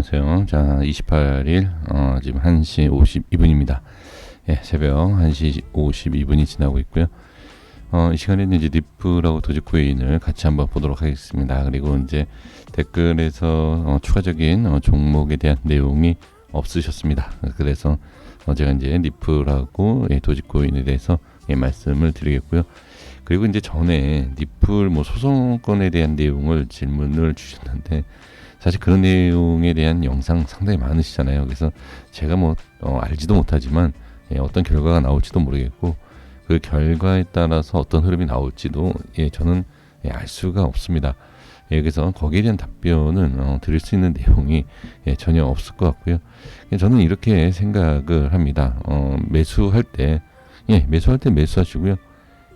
안녕하세요. 자, 28일 지금 1시 52분입니다. 예, 새벽 1시 52분이 지나고 있고요. 이 시간에는 이제 니프라고 도지코인을 같이 한번 보도록 하겠습니다. 그리고 이제 댓글에서 추가적인 종목에 대한 내용이 없으셨습니다. 그래서 제가 이제 니프라고 도지코인에 대해서 말씀을 드리겠고요. 그리고 이제 전에 니플 소송건에 대한 내용을 질문을 주셨는데, 사실 그런 내용에 대한 영상 상당히 많으시잖아요. 그래서 제가 알지도 못하지만 어떤 결과가 나올지도 모르겠고, 그 결과에 따라서 어떤 흐름이 나올지도 저는 알 수가 없습니다. 그래서 거기에 대한 답변은 드릴 수 있는 내용이 전혀 없을 것 같고요. 저는 이렇게 생각을 합니다. 매수할 때 매수하시고요.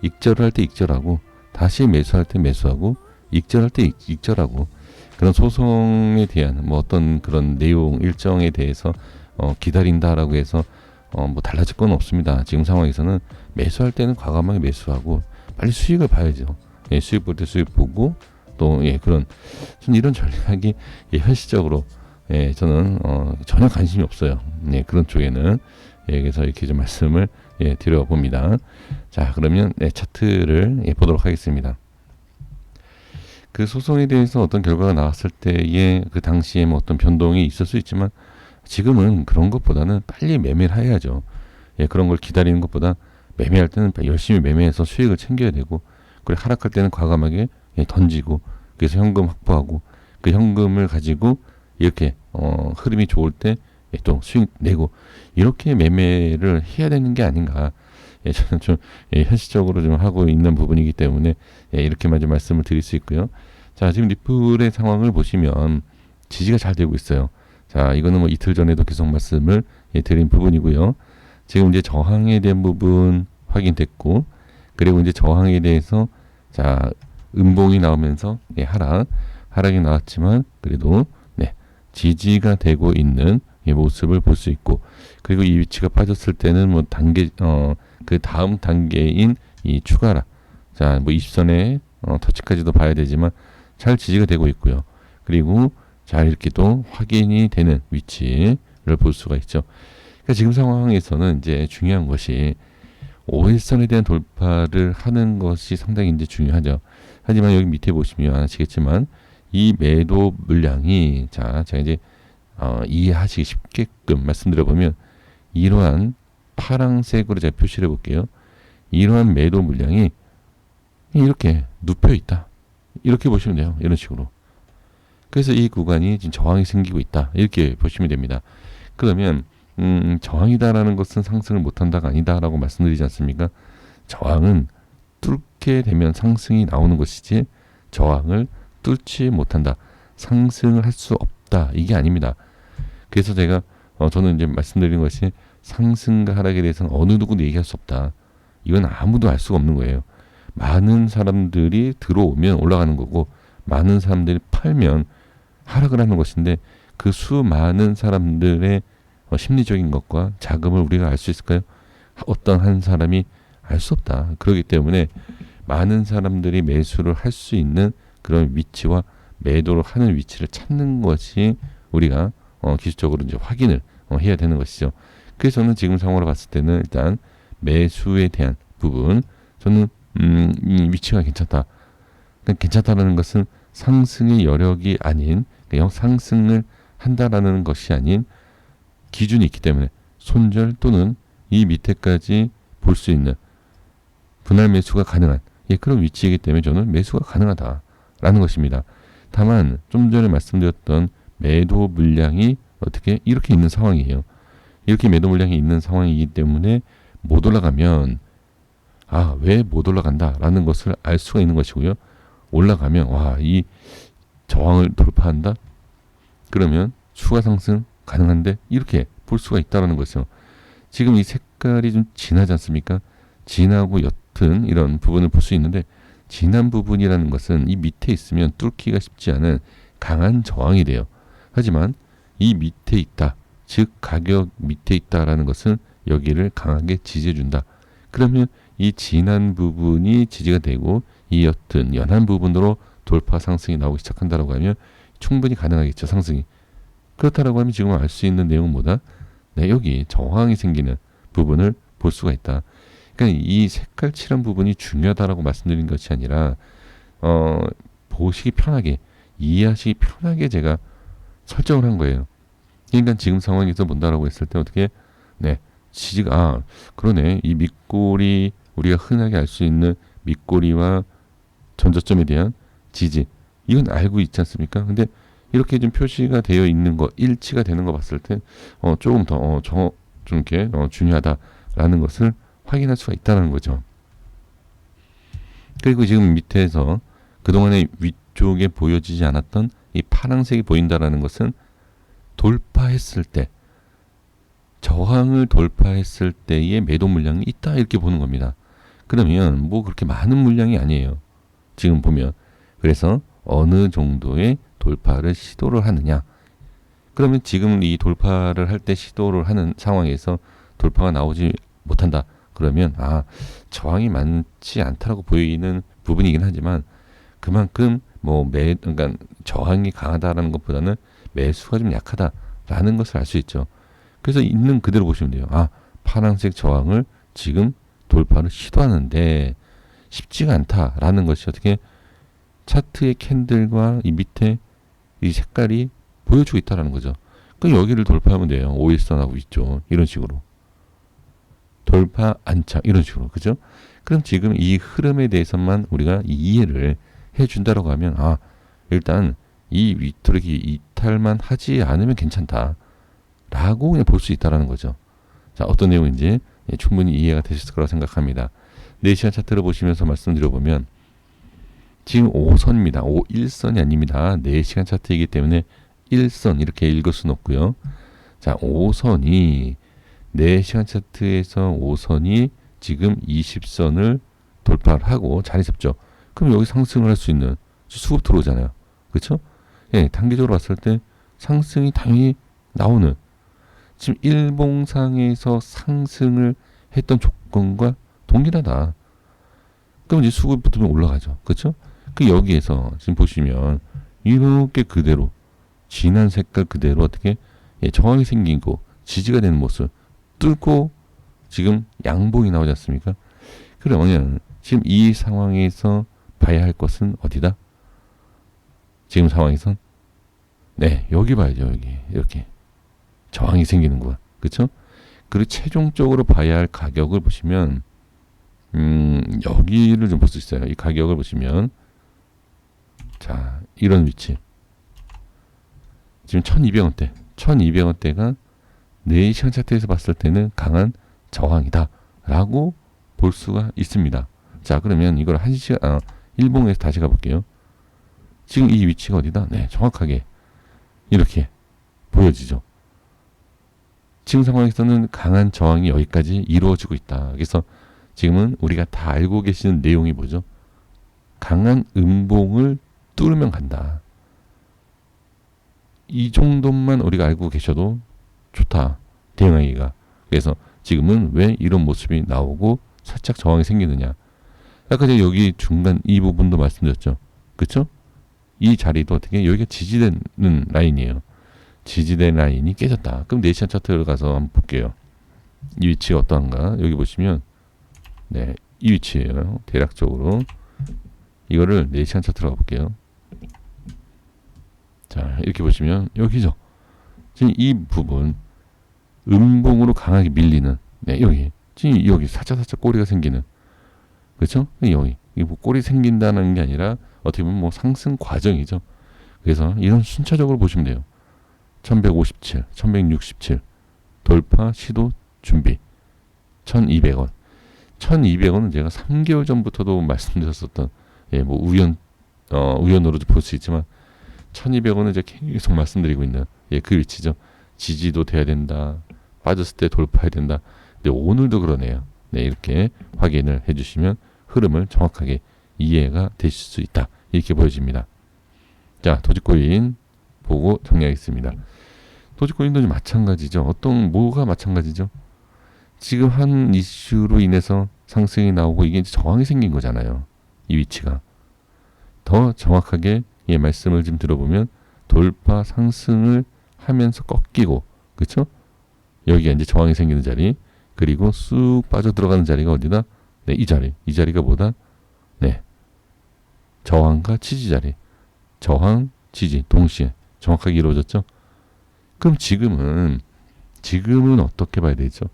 익절을 할 때 익절하고, 다시 매수할 때 매수하고, 익절할 때 익절하고, 그런 소송에 대한 어떤 그런 내용 일정에 대해서 기다린다라고 해서 달라질 건 없습니다. 지금 상황에서는 매수할 때는 과감하게 매수하고 빨리 수익을 봐야죠. 수익 볼 때 수익 보고, 또 저는 이런 전략이 현실적으로 저는 전혀 관심이 없어요. 그런 쪽에는. 그래서 이렇게 좀 말씀을 드려봅니다. 자, 그러면 차트를 보도록 하겠습니다. 그 소송에 대해서 어떤 결과가 나왔을 때에 그 당시에 어떤 변동이 있을 수 있지만, 지금은 그런 것보다는 빨리 매매를 해야죠. 그런 걸 기다리는 것보다 매매할 때는 열심히 매매해서 수익을 챙겨야 되고, 그리고 하락할 때는 과감하게 던지고, 그래서 현금 확보하고, 그 현금을 가지고 이렇게 흐름이 좋을 때 또 수익 내고, 이렇게 매매를 해야 되는 게 아닌가. 저는 좀 현실적으로 좀 하고 있는 부분이기 때문에 이렇게만 좀 말씀을 드릴 수 있고요. 자, 지금 리플의 상황을 보시면 지지가 잘 되고 있어요. 자, 이거는 이틀 전에도 계속 말씀을 드린 부분이고요. 지금 이제 저항에 대한 부분 확인됐고, 그리고 이제 저항에 대해서 자, 음봉이 나오면서 하락이 나왔지만 그래도 지지가 되고 있는 모습을 볼 수 있고, 그리고 이 위치가 빠졌을 때는 그 다음 단계인 이 추가라, 자, 20선의 터치까지도 봐야 되지만 잘 지지가 되고 있고요. 그리고 잘 이렇게 또 확인이 되는 위치를 볼 수가 있죠. 그러니까 지금 상황에서는 이제 중요한 것이 5일선에 대한 돌파를 하는 것이 상당히 이제 중요하죠. 하지만 여기 밑에 보시면 아시겠지만 이 매도 물량이, 자, 제가 이제 이해하시기 쉽게끔 말씀드려보면, 이러한 파랑색으로 제가 표시를 해볼게요. 이러한 매도 물량이 이렇게 눕혀 있다, 이렇게 보시면 돼요. 이런 식으로. 그래서 이 구간이 지금 저항이 생기고 있다, 이렇게 보시면 됩니다. 그러면 저항이다라는 것은 상승을 못한다가 아니다라고 말씀드리지 않습니까? 저항은 뚫게 되면 상승이 나오는 것이지, 저항을 뚫지 못한다, 상승을 할 수 없다, 이게 아닙니다. 그래서 제가 저는 이제 말씀드린 것이, 상승과 하락에 대해서는 어느 누구도 얘기할 수 없다. 이건 아무도 알 수가 없는 거예요. 많은 사람들이 들어오면 올라가는 거고, 많은 사람들이 팔면 하락을 하는 것인데, 그 수많은 사람들의 심리적인 것과 자금을 우리가 알 수 있을까요? 어떤 한 사람이 알 수 없다. 그렇기 때문에 많은 사람들이 매수를 할 수 있는 그런 위치와 매도를 하는 위치를 찾는 것이 우리가 기술적으로 이제 확인을 해야 되는 것이죠. 그래서 저는 지금 상황으로 봤을 때는 일단 매수에 대한 부분, 저는 이 위치가 괜찮다. 괜찮다라는 것은 상승의 여력이 아닌, 그냥 상승을 한다라는 것이 아닌 기준이 있기 때문에, 손절 또는 이 밑에까지 볼 수 있는 분할 매수가 가능한 그런 위치이기 때문에 저는 매수가 가능하다라는 것입니다. 다만 좀 전에 말씀드렸던 매도 물량이 어떻게 이렇게 있는 상황이에요. 이렇게 매도 물량이 있는 상황이기 때문에 못 올라가면, 왜 못 올라간다라는 것을 알 수가 있는 것이고요. 올라가면 이 저항을 돌파한다, 그러면 추가 상승 가능한데, 이렇게 볼 수가 있다는 것이죠. 지금 이 색깔이 좀 진하지 않습니까? 진하고 옅은 이런 부분을 볼 수 있는데, 진한 부분이라는 것은 이 밑에 있으면 뚫기가 쉽지 않은 강한 저항이 돼요. 하지만 이 밑에 있다, 즉 가격 밑에 있다라는 것은 여기를 강하게 지지해준다. 그러면 이 진한 부분이 지지가 되고, 이 옅은 연한 부분으로 돌파 상승이 나오기 시작한다라고 하면 충분히 가능하겠죠, 상승이. 그렇다라고 하면 지금 알 수 있는 내용은 뭐다? 네, 여기 저항이 생기는 부분을 볼 수가 있다. 그러니까 이 색깔 칠한 부분이 중요하다라고 말씀드린 것이 아니라 보시기 편하게, 이해하시기 편하게 제가 설정을 한 거예요. 그러니까 지금 상황에서 본다라고 했을 때 어떻게, 네, 지지가, 그러네, 이 밑꼬리, 우리가 흔하게 알 수 있는 밑꼬리와 전저점에 대한 지지, 이건 알고 있지 않습니까? 근데 이렇게 좀 표시가 되어 있는 거, 일치가 되는 거 봤을 때 조금 더 좀 이렇게 중요하다라는 것을 확인할 수가 있다는 거죠. 그리고 지금 밑에서 그동안에 위쪽에 보여지지 않았던 이 파란색이 보인다라는 것은 돌파했을 때, 저항을 돌파했을 때의 매도 물량이 있다, 이렇게 보는 겁니다. 그러면 뭐 그렇게 많은 물량이 아니에요, 지금 보면. 그래서 어느 정도의 돌파를 시도를 하느냐. 그러면 지금 이 돌파를 할 때 시도를 하는 상황에서 돌파가 나오지 못한다. 그러면 저항이 많지 않다라고 보이는 부분이긴 하지만 그만큼 그러니까 저항이 강하다라는 것보다는 매수가 좀 약하다라는 것을 알 수 있죠. 그래서 있는 그대로 보시면 돼요. 파란색 저항을 지금 돌파를 시도하는데 쉽지가 않다라는 것이 어떻게 차트의 캔들과 이 밑에 이 색깔이 보여주고 있다는 거죠. 그럼 여기를 돌파하면 돼요. 5일선하고 있죠. 이런 식으로. 돌파 안착, 이런 식으로. 그죠? 그럼 지금 이 흐름에 대해서만 우리가 이해를 해준다라고 하면 일단 이 위트럭이 이탈만 하지 않으면 괜찮다 라고 그냥 볼 수 있다는 거죠. 자, 어떤 내용인지 충분히 이해가 되셨을 거라고 생각합니다. 4시간 차트를 보시면서 말씀드려보면 지금 5선입니다. 5일선이 아닙니다. 4시간 차트이기 때문에 1선 이렇게 읽을 수는 없고요. 자, 5선이 4시간 차트에서 5선이 지금 20선을 돌파를 하고 자리 잡죠. 그럼 여기 상승을 할 수 있는 수급 들어오잖아요. 그렇죠? 예, 단기적으로 봤을 때 상승이 당연히 나오는, 지금 일봉상에서 상승을 했던 조건과 동일하다. 그럼 이제 수급 붙으면 올라가죠. 그렇죠? 그 여기에서 지금 보시면 이렇게 그대로 진한 색깔 그대로 어떻게 저항이 생긴 거, 지지가 되는 모습 뚫고 지금 양봉이 나오지 않습니까? 그러면 지금 이 상황에서 봐야 할 것은 어디다? 지금 상황에선 여기 봐야죠. 여기 이렇게 저항이 생기는 거야. 그렇죠? 그리고 최종적으로 봐야 할 가격을 보시면 여기를 좀 볼 수 있어요. 이 가격을 보시면 자, 이런 위치 지금 1200원대 1200원대가 4시간 차트에서 봤을 때는 강한 저항이다 라고 볼 수가 있습니다. 자, 그러면 이걸 1시간 일봉에서 다시 가볼게요. 지금 이 위치가 어디다? 네, 정확하게 이렇게 보여지죠. 지금 상황에서는 강한 저항이 여기까지 이루어지고 있다. 그래서 지금은 우리가 다 알고 계시는 내용이 뭐죠? 강한 음봉을 뚫으면 간다. 이 정도만 우리가 알고 계셔도 좋다, 대응하기가. 그래서 지금은 왜 이런 모습이 나오고 살짝 저항이 생기느냐. 아까 제가 여기 중간 이 부분도 말씀드렸죠. 그쵸? 이 자리도 어떻게 여기가 지지되는 라인이에요. 지지된 라인이 깨졌다. 그럼 4시간 차트를 가서 한번 볼게요. 이 위치가 어떠한가? 여기 보시면 이 위치예요. 대략적으로 이거를 4시간 차트로 가볼게요. 자, 이렇게 보시면 여기죠. 지금 이 부분 음봉으로 강하게 밀리는 여기 지금 여기 살짝 꼬리가 생기는, 그렇죠? 여기 뭐 꼬리 생긴다는 게 아니라 어떻게 보면 뭐 상승 과정이죠. 그래서 이런 순차적으로 보시면 돼요. 1157, 1167 돌파 시도 준비 1200원 1200원은 제가 3개월 전부터도 말씀드렸었던 뭐 우연으로도 볼 수 있지만 1200원은 제가 계속 말씀드리고 있는 그 위치죠. 지지도 돼야 된다. 빠졌을 때 돌파해야 된다. 근데 오늘도 그러네요. 이렇게 확인을 해주시면 흐름을 정확하게 이해가 되실 수 있다. 이렇게 보여집니다. 자, 도지코인 보고 정리하겠습니다. 도지코인도 마찬가지죠. 뭐가 마찬가지죠? 지금 한 이슈로 인해서 상승이 나오고 이게 저항이 생긴 거잖아요. 이 위치가. 더 정확하게 말씀을 좀 들어보면 돌파 상승을 하면서 꺾이고, 그쵸? 여기가 이제 저항이 생기는 자리, 그리고 쑥 빠져 들어가는 자리가 어디다? 네, 이 자리. 이 자리가 뭐다? 네, 저항과 지지 자리. 저항, 지지 동시에 정확하게 이루어졌죠? 그럼 지금은 어떻게 봐야 되죠?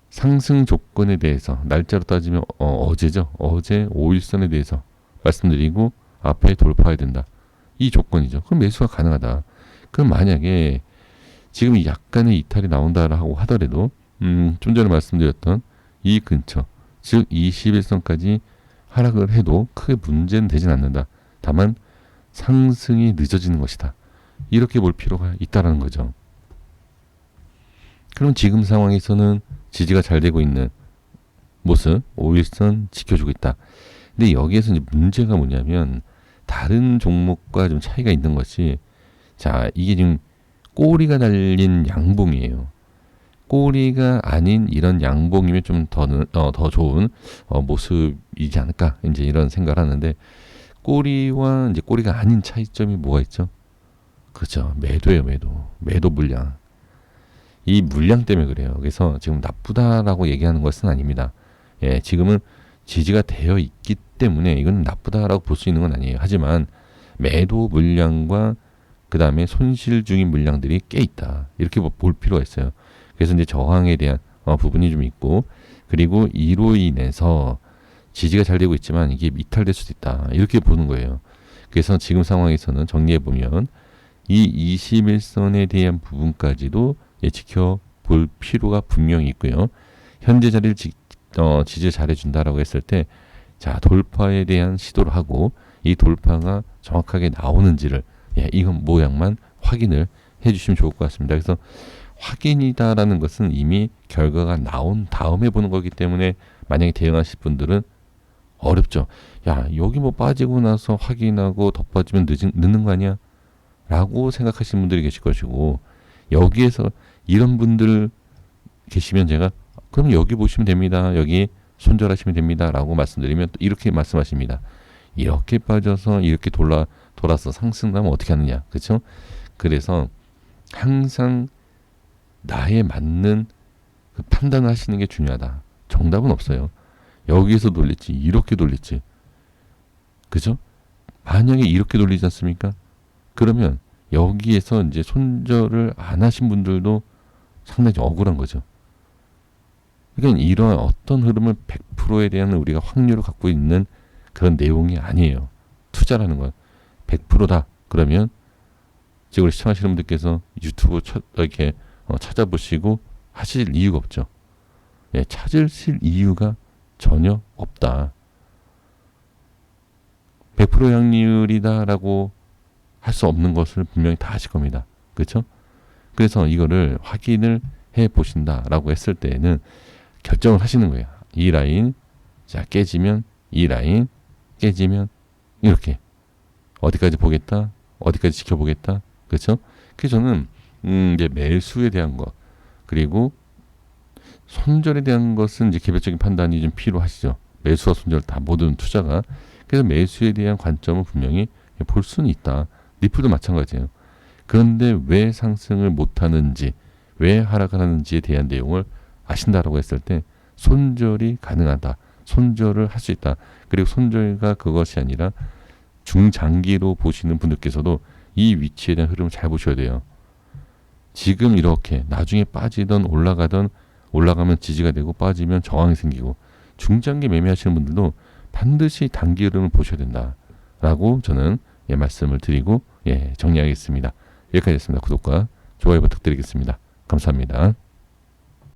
상승 조건에 대해서 날짜로 따지면 어제죠. 어제 5일선에 대해서 말씀드리고 앞에 돌파해야 된다. 이 조건이죠. 그럼 매수가 가능하다. 그럼 만약에 지금 약간의 이탈이 나온다라고 하더라도 좀 전에 말씀드렸던 이 근처, 즉 21선까지 하락을 해도 크게 문제는 되진 않는다. 다만 상승이 늦어지는 것이다. 이렇게 볼 필요가 있다는 거죠. 그럼 지금 상황에서는 지지가 잘 되고 있는 모습, 5일선 지켜주고 있다. 근데 여기에서 이제 문제가 뭐냐면 다른 종목과 좀 차이가 있는 것이, 자, 이게 지금 꼬리가 달린 양봉이에요. 꼬리가 아닌 이런 양봉이면 좀 더 좋은 모습이지 않을까, 이제 이런 생각을 하는데, 꼬리와 이제 꼬리가 아닌 차이점이 뭐가 있죠? 그렇죠. 매도예요, 매도 물량. 이 물량 때문에 그래요. 그래서 지금 나쁘다라고 얘기하는 것은 아닙니다. 예, 지금은 지지가 되어 있기 때문에 이건 나쁘다라고 볼 수 있는 건 아니에요. 하지만 매도 물량과 그 다음에 손실 중인 물량들이 꽤 있다. 이렇게 볼 필요가 있어요. 그래서 이제 저항에 대한 부분이 좀 있고, 그리고 이로 인해서 지지가 잘 되고 있지만 이게 이탈될 수도 있다. 이렇게 보는 거예요. 그래서 지금 상황에서는 정리해보면 이 21선에 대한 부분까지도 지켜볼 필요가 분명히 있고요. 현재 자리를 지지 잘해준다라고 했을 때, 자, 돌파에 대한 시도를 하고 이 돌파가 정확하게 나오는지를 이건 모양만 확인을 해주시면 좋을 것 같습니다. 그래서 확인이다라는 것은 이미 결과가 나온 다음에 보는 거기 때문에 만약에 대응하실 분들은 어렵죠. 야, 여기 뭐 빠지고 나서 확인하고 더 빠지면 늦는 거 아니야? 라고 생각하시는 분들이 계실 것이고, 여기에서 이런 분들 계시면 제가 그럼 여기 보시면 됩니다. 여기 손절하시면 됩니다. 라고 말씀드리면 또 이렇게 말씀하십니다. 이렇게 빠져서 이렇게 돌아서 상승하면 어떻게 하느냐. 그렇죠? 그래서 항상 나에 맞는 그 판단을 하시는 게 중요하다. 정답은 없어요. 여기에서 돌릴지 이렇게 돌릴지, 그죠? 만약에 이렇게 돌리지 않습니까? 그러면 여기에서 이제 손절을 안 하신 분들도 상당히 억울한 거죠. 그러니까 이러한 어떤 흐름을 100%에 대한 우리가 확률을 갖고 있는 그런 내용이 아니에요. 투자라는 건 100%다. 그러면 지금 우리 시청하시는 분들께서 유튜브 이렇게 찾아보시고 하실 이유가 없죠. 예, 찾으실 이유가 전혀 없다. 100% 확률이다라고 할 수 없는 것을 분명히 다 아실 겁니다. 그렇죠? 그래서 이거를 확인을 해 보신다라고 했을 때는 결정을 하시는 거예요. 이 라인, 자, 깨지면 이 라인, 깨지면 이렇게 어디까지 보겠다, 어디까지 지켜보겠다. 그렇죠? 그래서 저는 이제 매수에 대한 것, 그리고 손절에 대한 것은 이제 개별적인 판단이 좀 필요하시죠. 매수와 손절 다 모든 투자가. 그래서 매수에 대한 관점은 분명히 볼 수는 있다. 리플도 마찬가지예요. 그런데 왜 상승을 못하는지, 왜 하락을 하는지에 대한 내용을 아신다라고 했을 때 손절이 가능하다. 손절을 할 수 있다. 그리고 손절과 그것이 아니라 중장기로 보시는 분들께서도 이 위치에 대한 흐름을 잘 보셔야 돼요. 지금 이렇게 나중에 빠지던 올라가면 지지가 되고 빠지면 저항이 생기고, 중장기 매매하시는 분들도 반드시 단기 흐름을 보셔야 된다라고 저는 말씀을 드리고 정리하겠습니다. 여기까지 했습니다. 구독과 좋아요 부탁드리겠습니다. 감사합니다.